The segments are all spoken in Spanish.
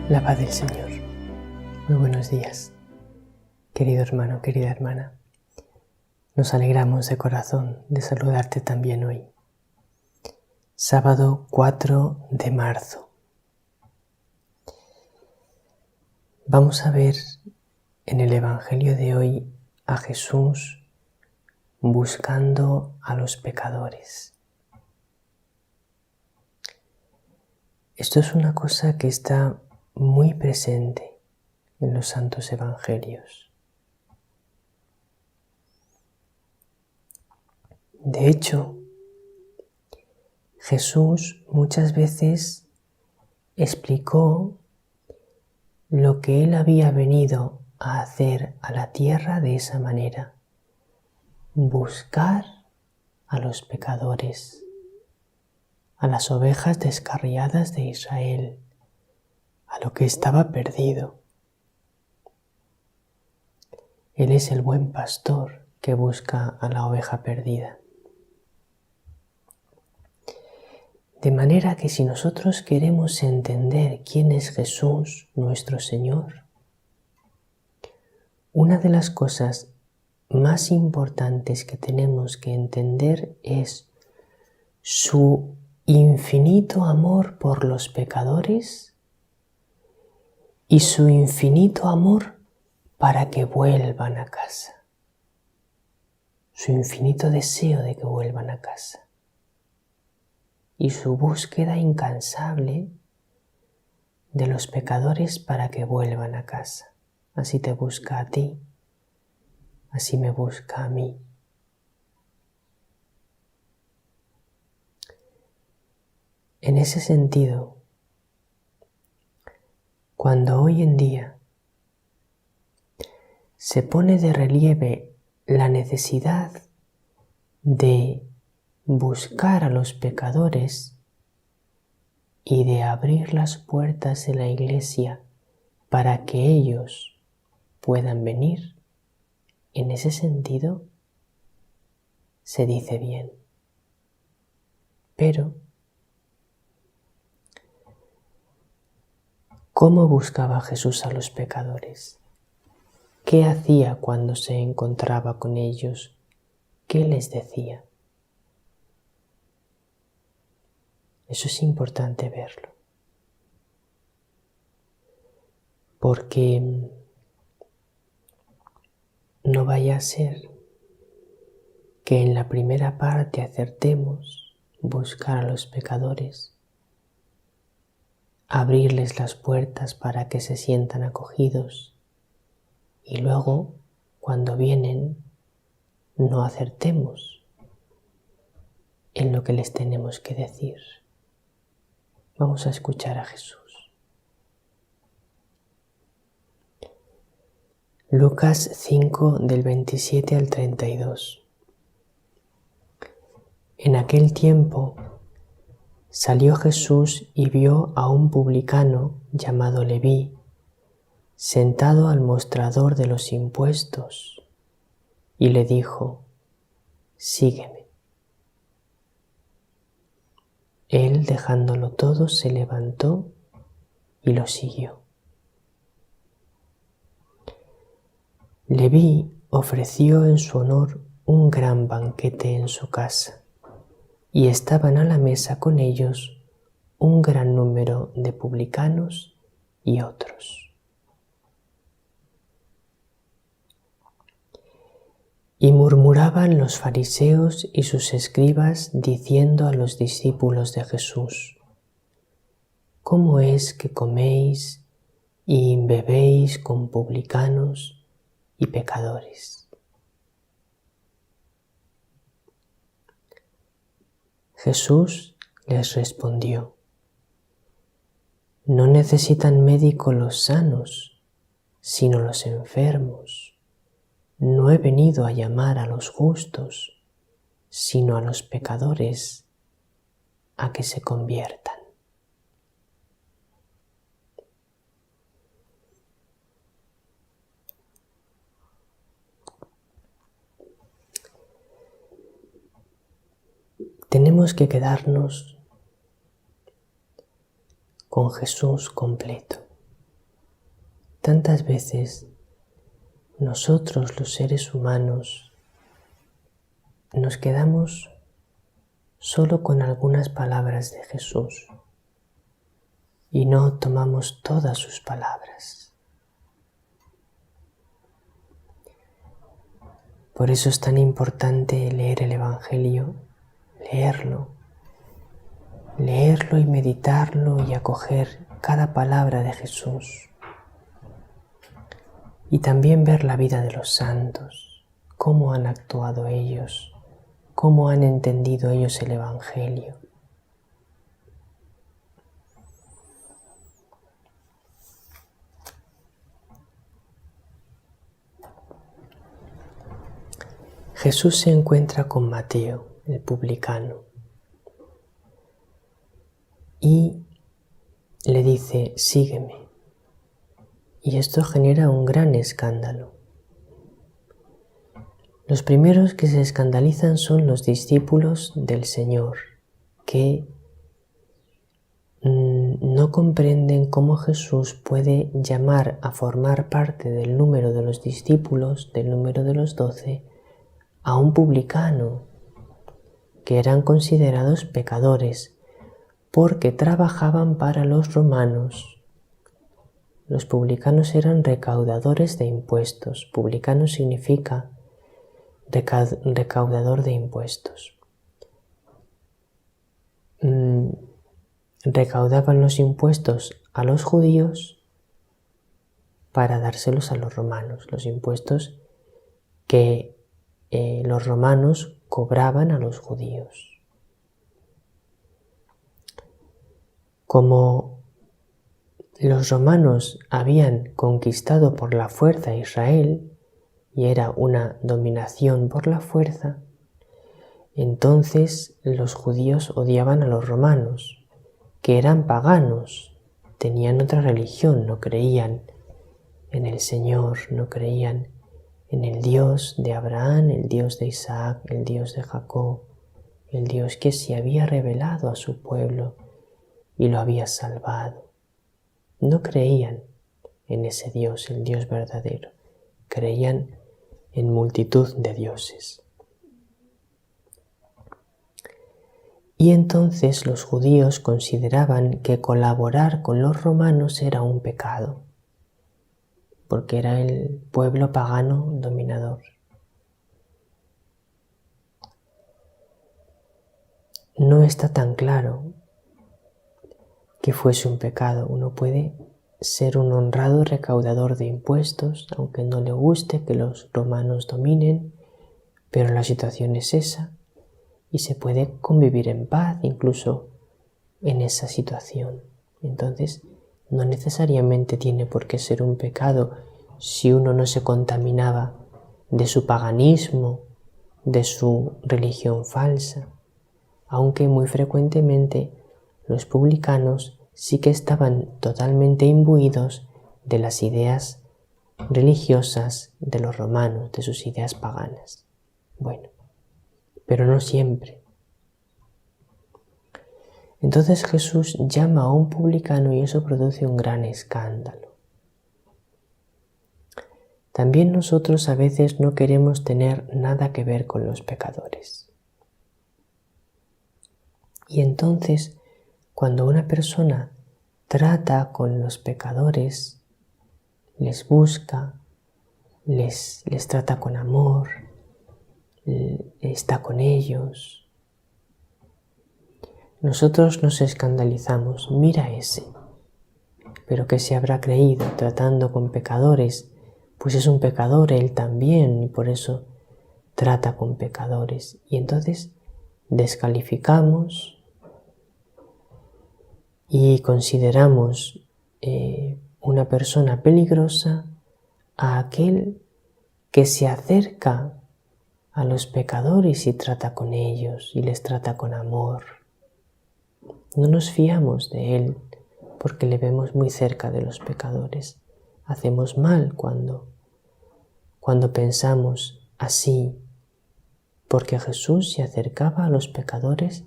La paz del Señor. Muy buenos días, querido hermano, querida hermana. Nos alegramos de corazón de saludarte también hoy. Sábado 4 de marzo. Vamos a ver en el Evangelio de hoy a Jesús buscando a los pecadores. Esto es una cosa que está muy presente en los santos evangelios. De hecho, Jesús muchas veces explicó lo que él había venido a hacer a la tierra de esa manera: buscar a los pecadores, a las ovejas descarriadas de Israel, a lo que estaba perdido. Él es el buen pastor que busca a la oveja perdida. De manera que si nosotros queremos entender quién es Jesús, nuestro Señor, una de las cosas más importantes que tenemos que entender es su infinito amor por los pecadores y su infinito amor para que vuelvan a casa. Su infinito deseo de que vuelvan a casa. Y su búsqueda incansable de los pecadores para que vuelvan a casa. Así te busca a ti, así me busca a mí. En ese sentido, cuando hoy en día se pone de relieve la necesidad de buscar a los pecadores y de abrir las puertas de la iglesia para que ellos puedan venir, en ese sentido se dice bien. Pero ¿cómo buscaba Jesús a los pecadores? ¿Qué hacía cuando se encontraba con ellos? ¿Qué les decía? Eso es importante verlo. Porque no vaya a ser que en la primera parte acertemos buscar a los pecadores, abrirles las puertas para que se sientan acogidos y luego, cuando vienen, no acertemos en lo que les tenemos que decir. Vamos a escuchar a Jesús. Lucas 5 del 27 al 32. En aquel tiempo salió Jesús y vio a un publicano llamado Leví sentado al mostrador de los impuestos y le dijo: sígueme. Él, dejándolo todo, se levantó y lo siguió. Leví ofreció en su honor un gran banquete en su casa, y estaban a la mesa con ellos un gran número de publicanos y otros. Y murmuraban los fariseos y sus escribas diciendo a los discípulos de Jesús: ¿cómo es que coméis y bebéis con publicanos y pecadores? Jesús les respondió: no necesitan médico los sanos, sino los enfermos. No he venido a llamar a los justos, sino a los pecadores a que se conviertan. Tenemos que quedarnos con Jesús completo. tantas veces nosotros, los seres humanos, nos quedamos solo con algunas palabras de Jesús y no tomamos todas sus palabras. Por eso es tan importante leer el Evangelio, leerlo y meditarlo y acoger cada palabra de Jesús. Y también ver la vida de los santos, cómo han actuado ellos, cómo han entendido ellos el Evangelio. Jesús se encuentra con Mateo, el publicano, y le dice, sígueme. Y esto genera un gran escándalo. Los primeros que se escandalizan son los discípulos del Señor, que no comprenden cómo Jesús puede llamar a formar parte del número de los discípulos, del número de los 12, a un publicano, que eran considerados pecadores, porque trabajaban para los romanos. Los publicanos eran recaudadores de impuestos. Publicano significa recaudador de impuestos. Recaudaban los impuestos a los judíos para dárselos a los romanos, los impuestos que los romanos cobraban a los judíos. Como los romanos habían conquistado por la fuerza a Israel y era una dominación por la fuerza, entonces los judíos odiaban a los romanos, que eran paganos, tenían otra religión, no creían en el Señor, no creían en el Dios de Abraham, el Dios de Isaac, el Dios de Jacob, el Dios que se había revelado a su pueblo y lo había salvado. No creían en ese Dios, el Dios verdadero, creían en multitud de dioses. Y entonces los judíos consideraban que colaborar con los romanos era un pecado, porque era el pueblo pagano dominador. No está tan claro que fuese un pecado. Uno puede ser un honrado recaudador de impuestos, aunque no le guste que los romanos dominen, pero la situación es esa y se puede convivir en paz incluso en esa situación. Entonces, no necesariamente tiene por qué ser un pecado si uno no se contaminaba de su paganismo, de su religión falsa, aunque muy frecuentemente los publicanos sí que estaban totalmente imbuidos de las ideas religiosas de los romanos, de sus ideas paganas. Bueno, pero no siempre. Entonces Jesús llama a un publicano y eso produce un gran escándalo. También nosotros a veces no queremos tener nada que ver con los pecadores. Y entonces, cuando una persona trata con los pecadores, les busca, les trata con amor, está con ellos, nosotros nos escandalizamos, mira ese, pero ¿qué se habrá creído tratando con pecadores? Pues es un pecador él también y por eso trata con pecadores. Y entonces descalificamos y consideramos una persona peligrosa a aquel que se acerca a los pecadores y trata con ellos y les trata con amor. No nos fiamos de él porque le vemos muy cerca de los pecadores. Hacemos mal cuando pensamos así, porque Jesús se acercaba a los pecadores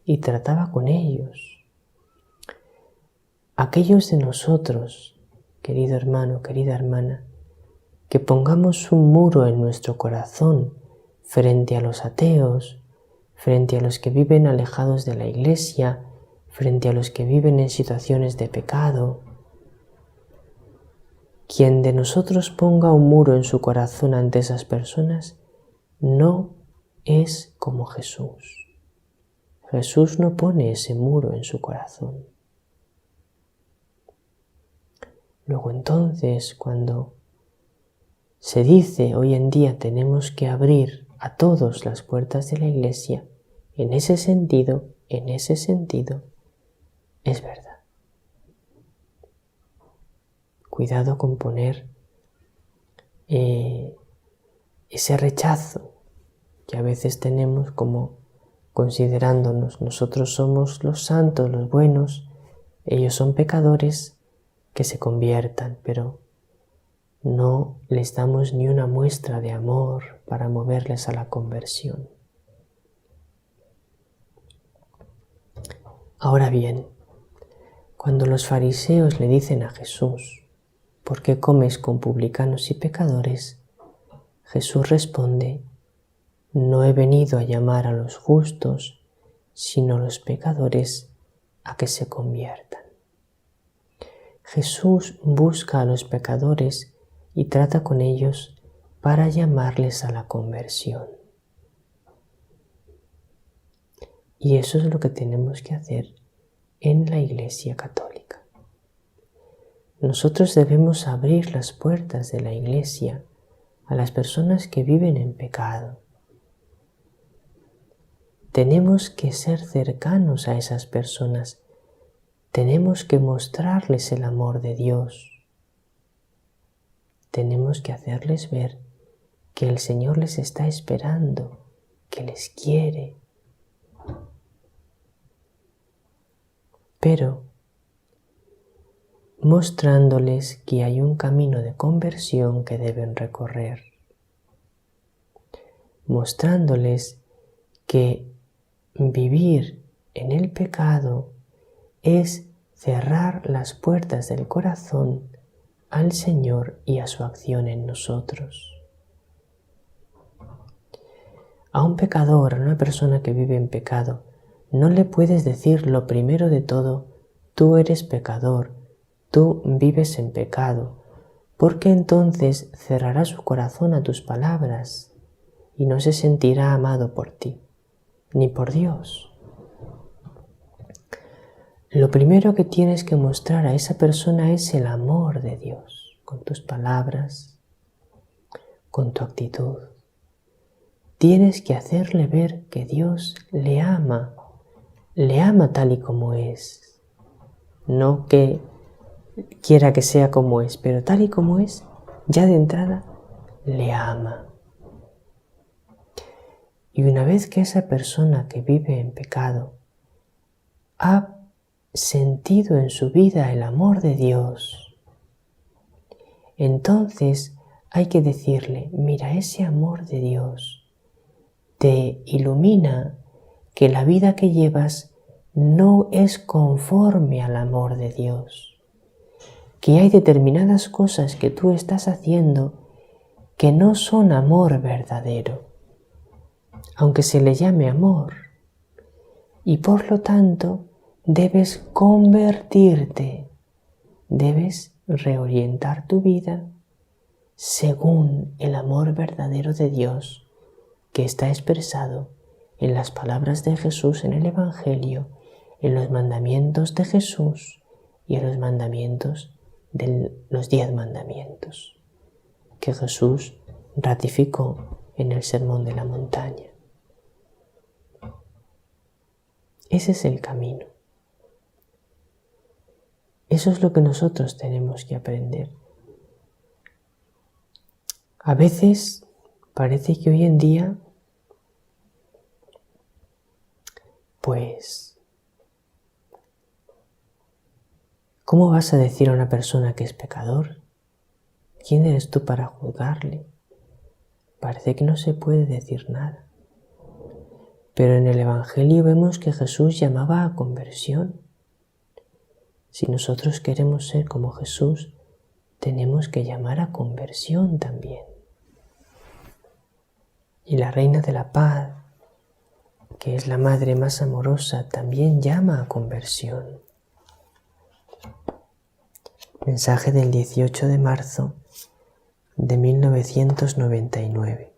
y trataba con ellos. Aquellos de nosotros querido hermano, querida hermana, que pongamos un muro en nuestro corazón frente a los ateos, frente a los que viven alejados de la Iglesia, frente a los que viven en situaciones de pecado. Quien de nosotros ponga un muro en su corazón ante esas personas no es como Jesús. Jesús no pone ese muro en su corazón. Luego entonces, cuando se dice hoy en día tenemos que abrir a todos las puertas de la Iglesia, en ese sentido, es verdad. Cuidado con poner ese rechazo que a veces tenemos como considerándonos nosotros somos los santos, los buenos, ellos son pecadores, que se conviertan, pero no les damos ni una muestra de amor para moverles a la conversión. Ahora bien, cuando los fariseos le dicen a Jesús, ¿por qué comes con publicanos y pecadores? Jesús responde, no he venido a llamar a los justos, sino a los pecadores a que se conviertan. Jesús busca a los pecadores y trata con ellos para llamarles a la conversión. Y eso es lo que tenemos que hacer en la Iglesia Católica. Nosotros debemos abrir las puertas de la Iglesia a las personas que viven en pecado. Tenemos que ser cercanos a esas personas. Tenemos que mostrarles el amor de Dios. Tenemos que hacerles ver que el Señor les está esperando, que les quiere. Pero mostrándoles que hay un camino de conversión que deben recorrer. Mostrándoles que vivir en el pecado es cerrar las puertas del corazón al Señor y a su acción en nosotros. A un pecador, a una persona que vive en pecado, no le puedes decir lo primero de todo, tú eres pecador, tú vives en pecado, porque entonces cerrará su corazón a tus palabras y no se sentirá amado por ti, ni por Dios. Lo primero que tienes que mostrar a esa persona es el amor de Dios, con tus palabras, con tu actitud. Tienes que hacerle ver que Dios le ama tal y como es. No que quiera que sea como es, pero tal y como es, ya de entrada, le ama. Y una vez que esa persona que vive en pecado ha sentido en su vida el amor de Dios, entonces hay que decirle, mira, ese amor de Dios te ilumina que la vida que llevas no es conforme al amor de Dios, que hay determinadas cosas que tú estás haciendo que no son amor verdadero, aunque se le llame amor, y por lo tanto debes convertirte, debes reorientar tu vida según el amor verdadero de Dios que está expresado en las palabras de Jesús en el Evangelio, en los mandamientos de Jesús y en los mandamientos de los 10 mandamientos que Jesús ratificó en el Sermón de la Montaña. Ese es el camino. Eso es lo que nosotros tenemos que aprender. A veces parece que hoy en día, pues, ¿cómo vas a decir a una persona que es pecador? ¿Quién eres tú para juzgarle? Parece que no se puede decir nada. Pero en el Evangelio vemos que Jesús llamaba a conversión. Si nosotros queremos ser como Jesús, tenemos que llamar a conversión también. Y la Reina de la Paz, que es la Madre más amorosa, también llama a conversión. Mensaje del 18 de marzo de 1999.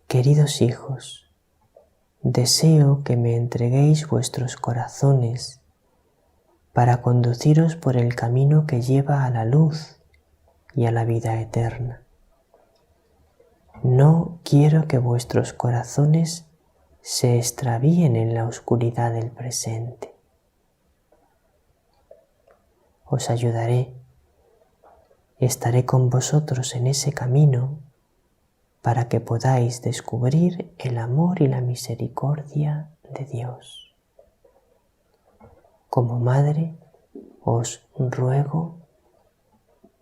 Queridos hijos, deseo que me entreguéis vuestros corazones para conduciros por el camino que lleva a la luz y a la vida eterna. No quiero que vuestros corazones se extravíen en la oscuridad del presente. Os ayudaré, estaré con vosotros en ese camino para que podáis descubrir el amor y la misericordia de Dios. Como madre, os ruego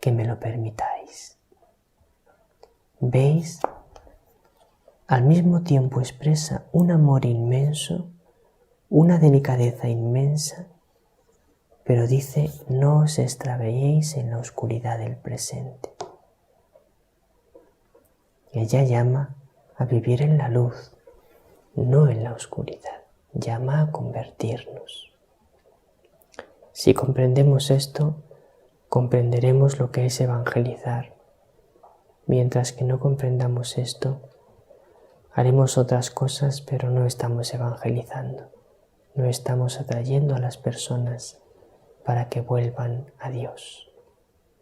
que me lo permitáis. ¿Veis? Al mismo tiempo expresa un amor inmenso, una delicadeza inmensa, pero dice: no os extraviéis en la oscuridad del presente. Ella llama a vivir en la luz, no en la oscuridad. Llama a convertirnos. Si comprendemos esto, comprenderemos lo que es evangelizar. Mientras que no comprendamos esto, haremos otras cosas, pero no estamos evangelizando. No estamos atrayendo a las personas para que vuelvan a Dios.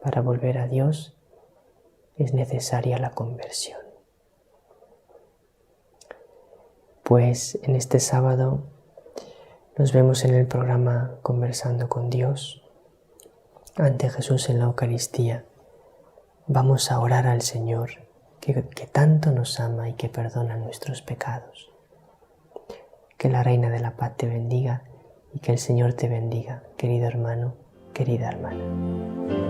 Para volver a Dios es necesaria la conversión. Pues en este sábado nos vemos en el programa Conversando con Dios, ante Jesús en la Eucaristía. Vamos a orar al Señor, que tanto nos ama y que perdona nuestros pecados. Que la Reina de la Paz te bendiga y que el Señor te bendiga, querido hermano, querida hermana.